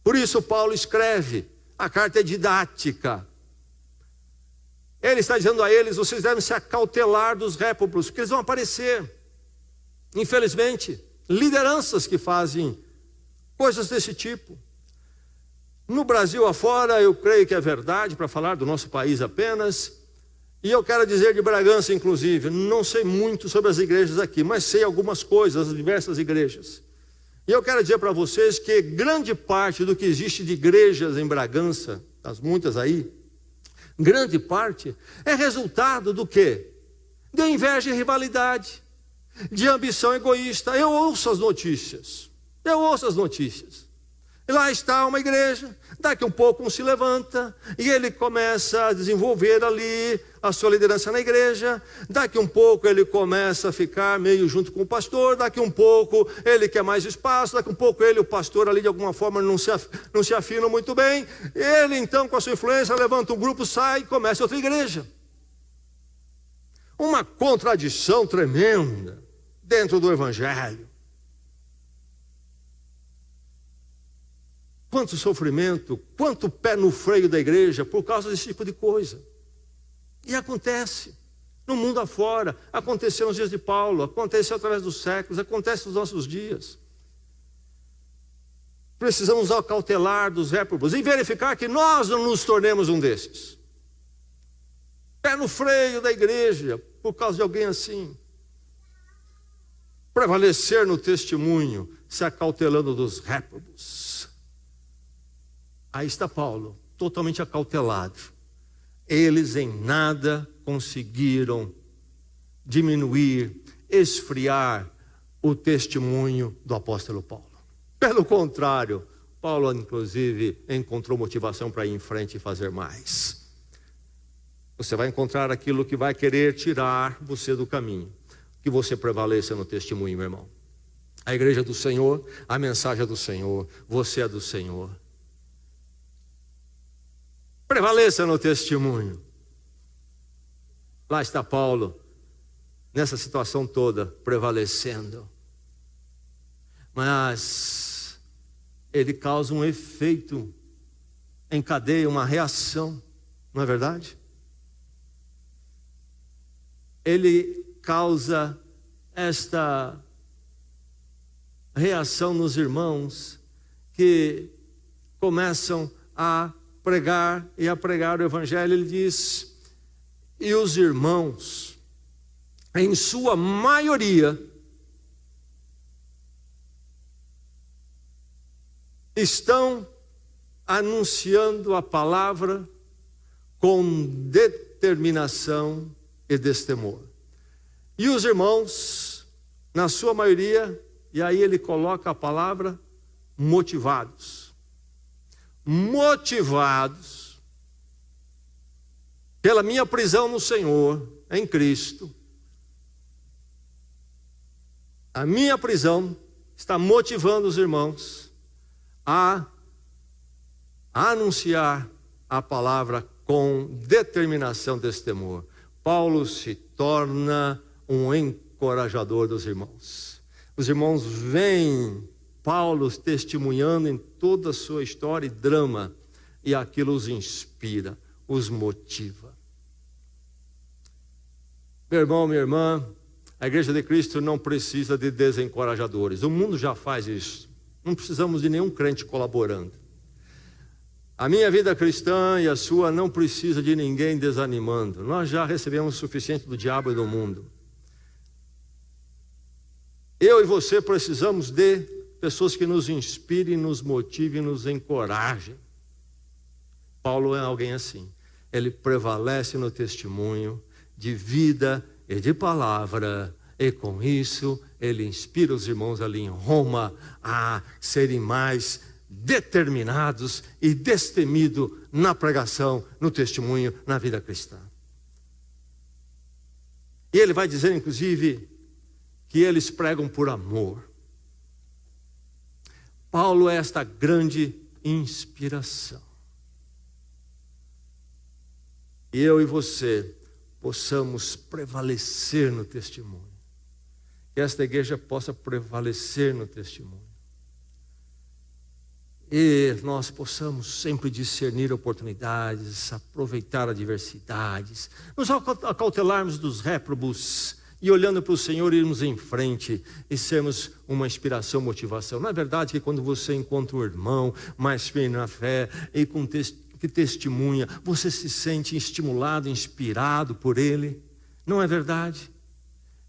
Por isso Paulo escreve, a carta é didática. Ele está dizendo a eles, vocês devem se acautelar dos réprobos, porque eles vão aparecer. Infelizmente, lideranças que fazem coisas desse tipo. No Brasil afora, eu creio que é verdade, para falar do nosso país apenas, e eu quero dizer de Bragança inclusive, não sei muito sobre as igrejas aqui, mas sei algumas coisas, as diversas igrejas. E eu quero dizer para vocês que grande parte do que existe de igrejas em Bragança, as muitas aí, grande parte é resultado do quê? De inveja e rivalidade, de ambição egoísta. Eu ouço as notícias. Lá está uma igreja, daqui um pouco um se levanta e ele começa a desenvolver ali a sua liderança na igreja. Daqui um pouco ele começa a ficar meio junto com o pastor, daqui um pouco ele quer mais espaço, daqui um pouco ele e o pastor ali de alguma forma não se afinam muito bem. Ele então com a sua influência levanta um grupo, sai e começa outra igreja. Uma contradição tremenda dentro do evangelho. Quanto sofrimento, quanto pé no freio da igreja por causa desse tipo de coisa. E acontece no mundo afora, aconteceu nos dias de Paulo, aconteceu através dos séculos, acontece nos nossos dias. Precisamos acautelar dos réprobos e verificar que nós não nos tornemos um desses. Pé no freio da igreja por causa de alguém assim. Prevalecer no testemunho, se acautelando dos réprobos. Aí está Paulo, totalmente acautelado. Eles em nada conseguiram diminuir, esfriar o testemunho do apóstolo Paulo. Pelo contrário, Paulo inclusive encontrou motivação para ir em frente e fazer mais. Você vai encontrar aquilo que vai querer tirar você do caminho. Que você prevaleça no testemunho, meu irmão. A igreja do Senhor, a mensagem é do Senhor, você é do Senhor. Prevaleça no testemunho. Lá está Paulo, nessa situação toda, prevalecendo. Mas ele causa um efeito em cadeia, uma reação, não é verdade? Ele causa esta reação nos irmãos que começam a pregar e a pregar o evangelho. Ele diz, e os irmãos, em sua maioria, estão anunciando a palavra com determinação e destemor. E os irmãos, na sua maioria, e aí ele coloca a palavra motivados. Motivados pela minha prisão no Senhor, em Cristo. A minha prisão está motivando os irmãos a anunciar a palavra com determinação desse temor, Paulo se torna um encorajador dos irmãos. Os irmãos veem Paulo testemunhando em toda a sua história e drama, e aquilo os inspira, os motiva. Meu irmão, minha irmã, a Igreja de Cristo não precisa de desencorajadores. O mundo já faz isso. Não precisamos de nenhum crente colaborando. A minha vida cristã e a sua não precisa de ninguém desanimando. Nós já recebemos o suficiente do diabo e do mundo. Eu e você precisamos de pessoas que nos inspirem, nos motivem, nos encorajem. Paulo é alguém assim. Ele prevalece no testemunho de vida e de palavra, e com isso ele inspira os irmãos ali em Roma a serem mais determinados e destemidos na pregação, no testemunho, na vida cristã. E ele vai dizer, inclusive, que eles pregam por amor. Paulo é esta grande inspiração. E eu e você possamos prevalecer no testemunho. Que esta igreja possa prevalecer no testemunho. E nós possamos sempre discernir oportunidades, aproveitar adversidades, nos acautelarmos dos réprobos e olhando para o Senhor irmos em frente e sermos uma inspiração, motivação. Não é verdade que quando você encontra um irmão mais firme na fé e que testemunha, você se sente estimulado, inspirado por ele? Não é verdade?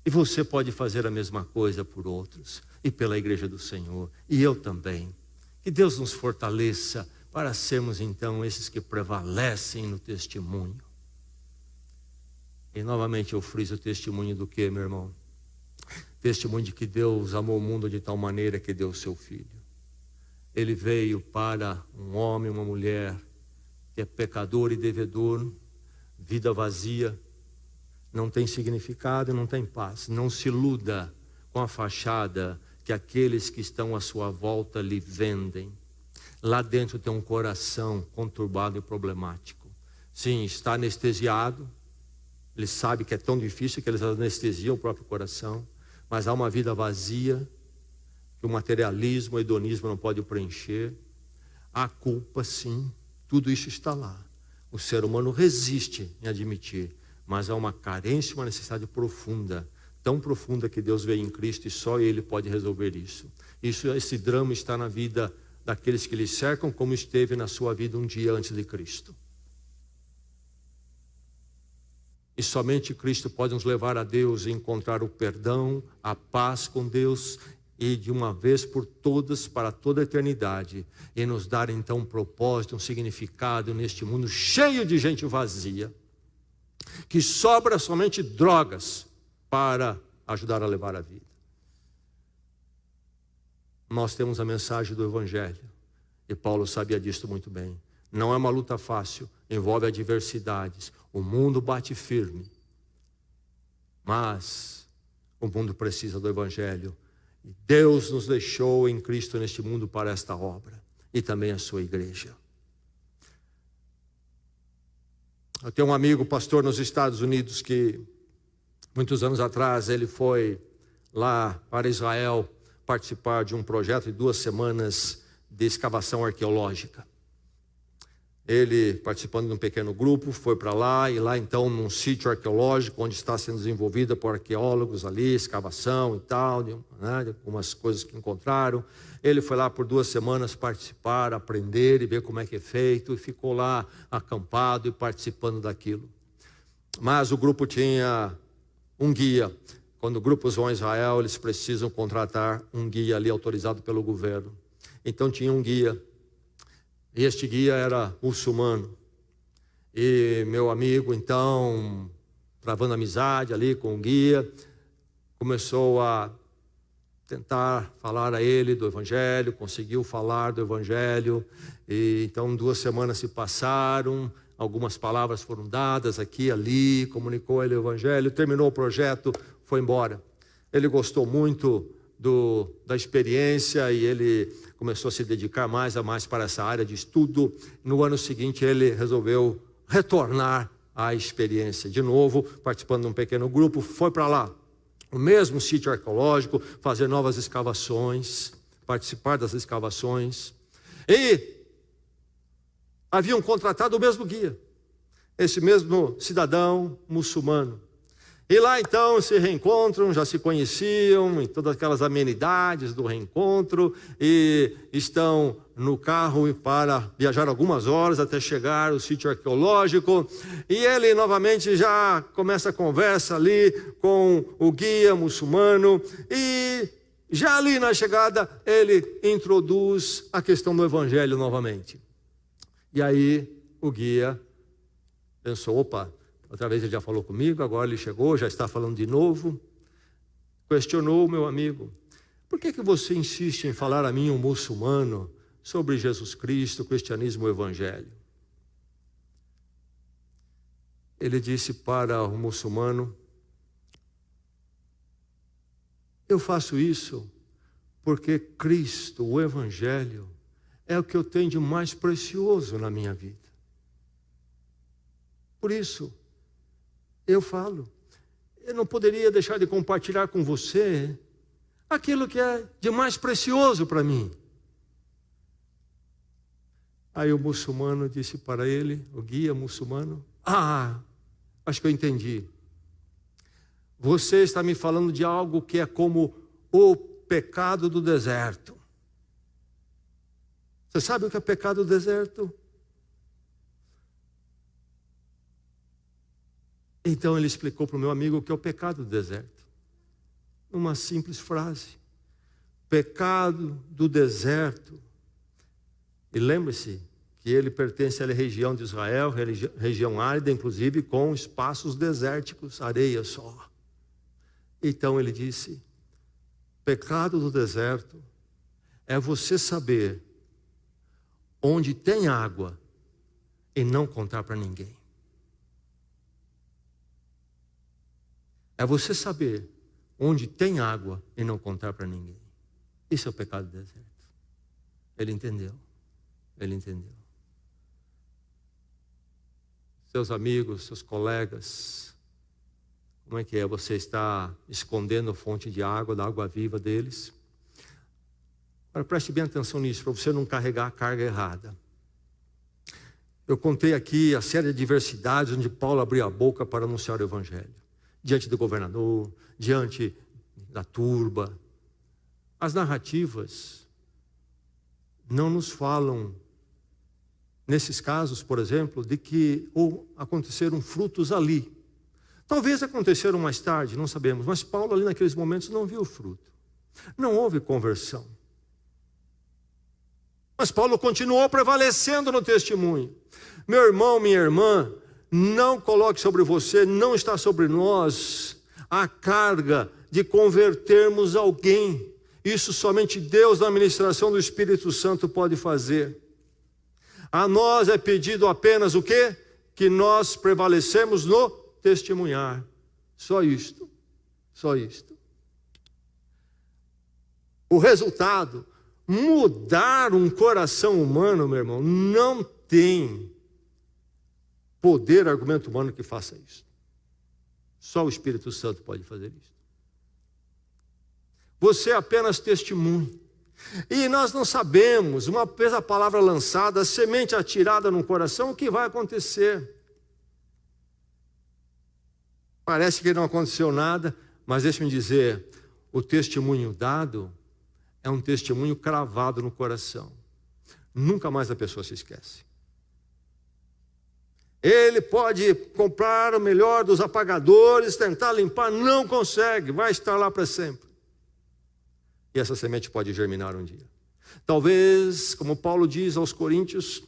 E você pode fazer a mesma coisa por outros e pela igreja do Senhor, e eu também. Que Deus nos fortaleça para sermos então esses que prevalecem no testemunho. E novamente eu friso o testemunho do que, meu irmão? Testemunho de que Deus amou o mundo de tal maneira que deu o seu Filho. Ele veio para um homem, uma mulher que é pecador e devedor, vida vazia, não tem significado, não tem paz. Não se iluda com a fachada que aqueles que estão à sua volta lhe vendem. Lá dentro tem um coração conturbado e problemático. Sim, está anestesiado. Ele sabe que é tão difícil que eles anestesiam o próprio coração. Mas há uma vida vazia que o materialismo, o hedonismo não pode preencher. Há culpa, sim. Tudo isso está lá. O ser humano resiste em admitir. Mas há uma carência, uma necessidade profunda, tão profunda que Deus veio em Cristo e só Ele pode resolver isso. Esse drama está na vida daqueles que lhe cercam, como esteve na sua vida um dia antes de Cristo. E somente Cristo pode nos levar a Deus e encontrar o perdão, a paz com Deus e de uma vez por todas, para toda a eternidade, e nos dar então um propósito, um significado neste mundo cheio de gente vazia, que sobra somente drogas para ajudar a levar a vida. Nós temos a mensagem do Evangelho, e Paulo sabia disso muito bem. Não é uma luta fácil, envolve adversidades. O mundo bate firme, mas o mundo precisa do Evangelho. E Deus nos deixou em Cristo neste mundo para esta obra, e também a sua igreja. Eu tenho um amigo, pastor nos Estados Unidos, que muitos anos atrás ele foi lá para Israel participar de um projeto de 2 semanas de escavação arqueológica. Ele, participando de um pequeno grupo, foi para lá, e lá então num sítio arqueológico, onde está sendo desenvolvida por arqueólogos ali, escavação e tal, de algumas coisas que encontraram. Ele foi lá por 2 semanas participar, aprender e ver como é que é feito, e ficou lá acampado e participando daquilo. Mas o grupo tinha um guia. Quando grupos vão a Israel, eles precisam contratar um guia ali autorizado pelo governo. Então tinha um guia. E este guia era muçulmano. E meu amigo, então, travando amizade ali com o guia, começou a tentar falar a ele do Evangelho, conseguiu falar do Evangelho. E então 2 semanas se passaram, algumas palavras foram dadas aqui e ali, comunicou a ele o Evangelho, terminou o projeto, foi embora. Ele gostou muito da experiência e ele começou a se dedicar mais para essa área de estudo. No ano seguinte ele resolveu retornar à experiência. De novo, participando de um pequeno grupo, foi para lá, o mesmo sítio arqueológico, fazer novas escavações, participar das escavações. E haviam contratado o mesmo guia, esse mesmo cidadão muçulmano. E lá então se reencontram, já se conheciam, em todas aquelas amenidades do reencontro, e estão no carro para viajar algumas horas até chegar ao sítio arqueológico. E ele novamente já começa a conversa ali com o guia muçulmano, e já ali na chegada ele introduz a questão do evangelho novamente. E aí o guia pensou, opa, outra vez ele já falou comigo, agora ele chegou, já está falando de novo. Questionou o meu amigo, por que você insiste em falar a mim, um muçulmano, sobre Jesus Cristo, o cristianismo, o evangelho? Ele disse para o muçulmano, eu faço isso porque Cristo, o evangelho, é o que eu tenho de mais precioso na minha vida. Por isso, eu falo, eu não poderia deixar de compartilhar com você aquilo que é de mais precioso para mim. Aí o muçulmano disse para ele, o guia muçulmano, acho que eu entendi. Você está me falando de algo que é como o pecado do deserto. Você sabe o que é pecado do deserto? Então ele explicou para o meu amigo o que é o pecado do deserto. Uma simples frase. Pecado do deserto. E lembre-se que ele pertence à região de Israel, região árida, inclusive com espaços desérticos, areia só. Então ele disse, pecado do deserto é você saber onde tem água e não contar para ninguém. É você saber onde tem água e não contar para ninguém. Isso é o pecado do deserto. Ele entendeu. Ele entendeu. Seus amigos, seus colegas, como é que é? Você está escondendo a fonte de água, da água viva deles? Agora preste bem atenção nisso, para você não carregar a carga errada. Eu contei aqui a série de adversidades onde Paulo abriu a boca para anunciar o evangelho. Diante do governador, diante da turba. As narrativas não nos falam, nesses casos, por exemplo, de que aconteceram frutos ali. Talvez aconteceram mais tarde, não sabemos, mas Paulo ali naqueles momentos não viu o fruto. Não houve conversão. Mas Paulo continuou prevalecendo no testemunho. Meu irmão, minha irmã, não coloque sobre você, não está sobre nós a carga de convertermos alguém. Isso somente Deus, na ministração do Espírito Santo, pode fazer. A nós é pedido apenas o quê? Que nós prevalecemos no testemunhar. Só isto. Só isto. O resultado, mudar um coração humano, meu irmão, não tem poder, argumento humano que faça isso. Só o Espírito Santo pode fazer isso. Você é apenas testemunho. E nós não sabemos, uma vez a palavra lançada, a semente atirada no coração, o que vai acontecer. Parece que não aconteceu nada, mas deixe-me dizer, o testemunho dado é um testemunho cravado no coração. Nunca mais a pessoa se esquece. Ele pode comprar o melhor dos apagadores, tentar limpar, não consegue, vai estar lá para sempre. E essa semente pode germinar um dia. Talvez, como Paulo diz aos Coríntios,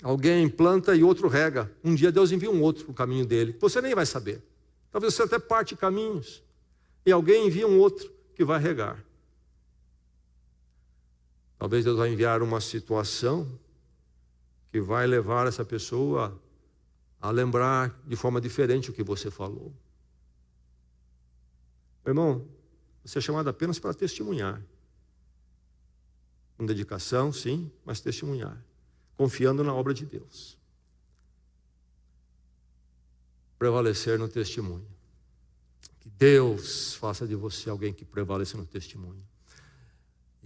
alguém planta e outro rega. Um dia Deus envia um outro para o caminho dele. Você nem vai saber. Talvez você até parte caminhos. E alguém envia um outro que vai regar. Talvez Deus vai enviar uma situação que vai levar essa pessoa a lembrar de forma diferente o que você falou. Meu irmão, você é chamado apenas para testemunhar. Com dedicação, sim, mas testemunhar. Confiando na obra de Deus. prevalecer no testemunho. Que Deus faça de você alguém que prevaleça no testemunho.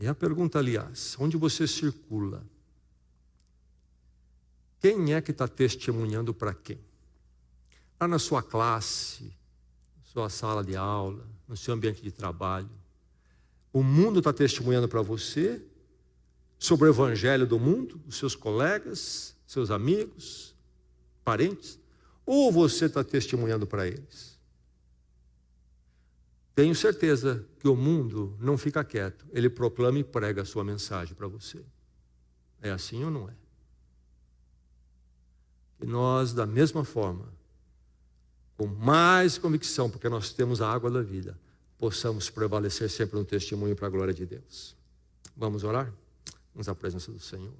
E a pergunta, aliás, onde você circula? Quem é que está testemunhando para quem? Lá na sua classe, na sua sala de aula, no seu ambiente de trabalho. O mundo está testemunhando para você sobre o evangelho do mundo, os seus colegas, seus amigos, parentes, ou você está testemunhando para eles? Tenho certeza que o mundo não fica quieto, ele proclama e prega a sua mensagem para você. É assim ou não é? E nós, da mesma forma, com mais convicção, porque nós temos a água da vida, possamos prevalecer sempre no testemunho para a glória de Deus. Vamos orar? Vamos à presença do Senhor.